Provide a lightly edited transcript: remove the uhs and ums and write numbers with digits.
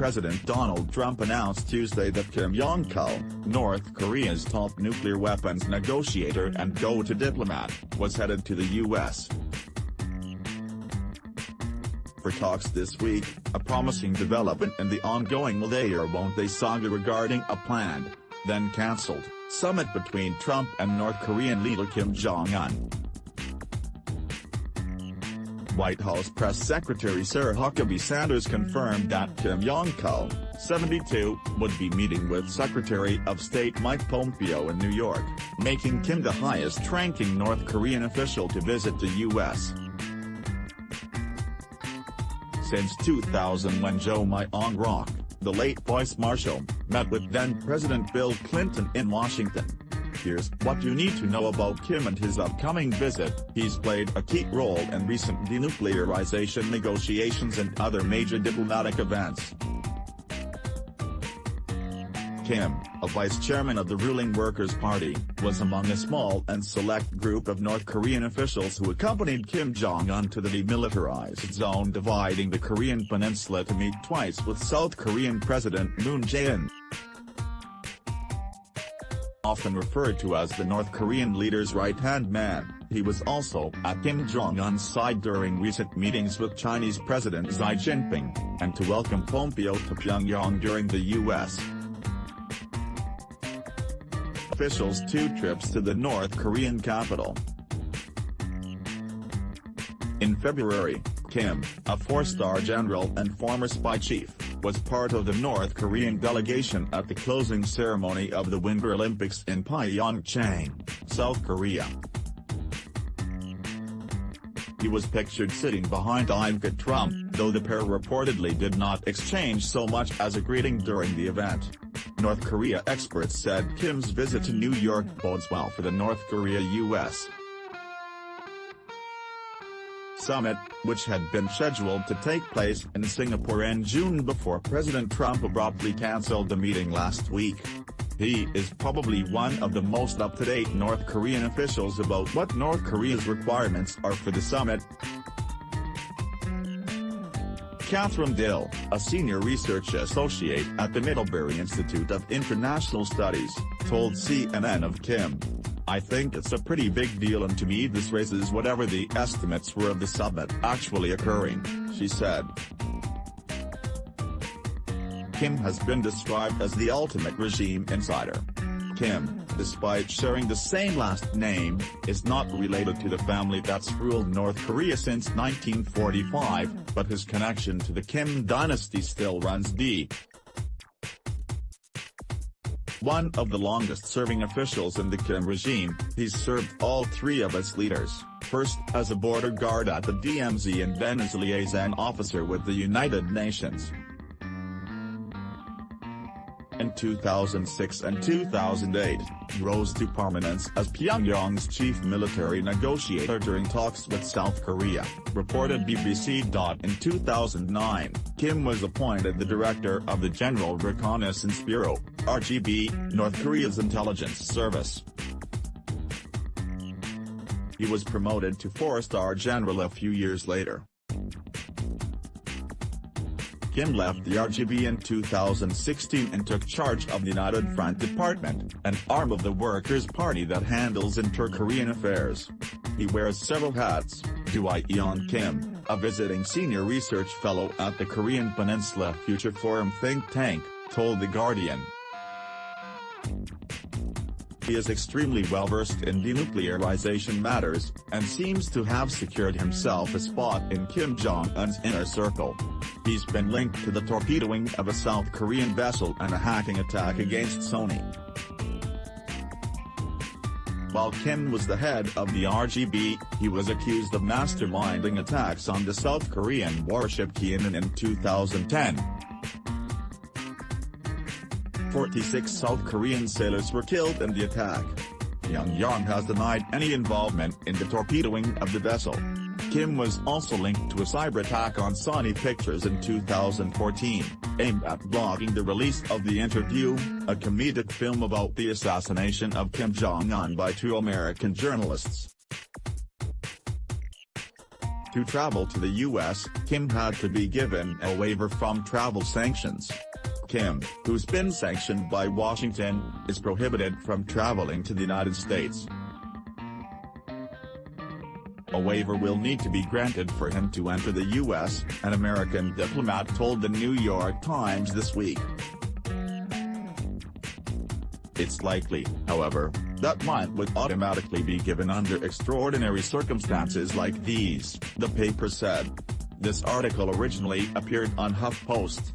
President Donald Trump announced Tuesday that Kim Yong Chol, North Korea's top nuclear weapons negotiator and go-to diplomat, was headed to the U.S. for talks this week, a promising development in the ongoing will they or won't they saga regarding a planned, then cancelled, summit between Trump and North Korean leader Kim Jong-un. White House Press Secretary Sarah Huckabee Sanders confirmed that Kim Yong Chol, 72, would be meeting with Secretary of State Mike Pompeo in New York, making Kim the highest-ranking North Korean official to visit the U.S. since 2000, when Joe Myung-rok, the late Vice Marshal, met with then-President Bill Clinton in Washington. Here's what you need to know about Kim and his upcoming visit. He's played a key role in recent denuclearization negotiations and other major diplomatic events. Kim, a vice chairman of the ruling Workers' Party, was among a small and select group of North Korean officials who accompanied Kim Jong-un to the demilitarized zone dividing the Korean peninsula to meet twice with South Korean President Moon Jae-in. Often referred to as the North Korean leader's right-hand man, he was also at Kim Jong-un's side during recent meetings with Chinese President Xi Jinping, and to welcome Pompeo to Pyongyang during the U.S. officials' two trips to the North Korean capital. In February, Kim, a four-star general and former spy chief, was part of the North Korean delegation at the closing ceremony of the Winter Olympics in Pyeongchang, South Korea. He was pictured sitting behind Ivanka Trump, though the pair reportedly did not exchange so much as a greeting during the event. North Korea experts said Kim's visit to New York bodes well for the North Korea-US summit, which had been scheduled to take place in Singapore in June before President Trump abruptly cancelled the meeting last week. He is probably one of the most up-to-date North Korean officials about what North Korea's requirements are for the summit. Catherine Dill, a senior research associate at the Middlebury Institute of International Studies, told CNN of Kim, "I think it's a pretty big deal, and to me this raises whatever the estimates were of the summit actually occurring," she said. Kim has been described as the ultimate regime insider. Kim, despite sharing the same last name, is not related to the family that's ruled North Korea since 1945, but his connection to the Kim dynasty still runs deep. One of the longest-serving officials in the Kim regime, he's served all three of its leaders, first as a border guard at the DMZ and then as a liaison officer with the United Nations. In 2006 and 2008, he rose to prominence as Pyongyang's chief military negotiator during talks with South Korea, reported BBC. In 2009, Kim was appointed the director of the General Reconnaissance Bureau, RGB, North Korea's intelligence service. He was promoted to four-star general a few years later. Kim left the RGB in 2016 and took charge of the United Front Department, an arm of the Workers' Party that handles inter-Korean affairs. He wears several hats. Yeon Kim, a visiting senior research fellow at the Korean Peninsula Future Forum think tank, told The Guardian. He is extremely well-versed in denuclearization matters, and seems to have secured himself a spot in Kim Jong-un's inner circle. He's been linked to the torpedoing of a South Korean vessel and a hacking attack against Sony. While Kim was the head of the RGB, he was accused of masterminding attacks on the South Korean warship Kinan in 2010. 46 South Korean sailors were killed in the attack. Pyongyang has denied any involvement in the torpedoing of the vessel. Kim was also linked to a cyber attack on Sony Pictures in 2014, aimed at blocking the release of The Interview, a comedic film about the assassination of Kim Jong-un by two American journalists. To travel to the US, Kim had to be given a waiver from travel sanctions. Kim, who's been sanctioned by Washington, is prohibited from traveling to the United States. A waiver will need to be granted for him to enter the US, an American diplomat told the New York Times this week. It's likely, however, that Mont would automatically be given under extraordinary circumstances like these, the paper said. This article originally appeared on HuffPost.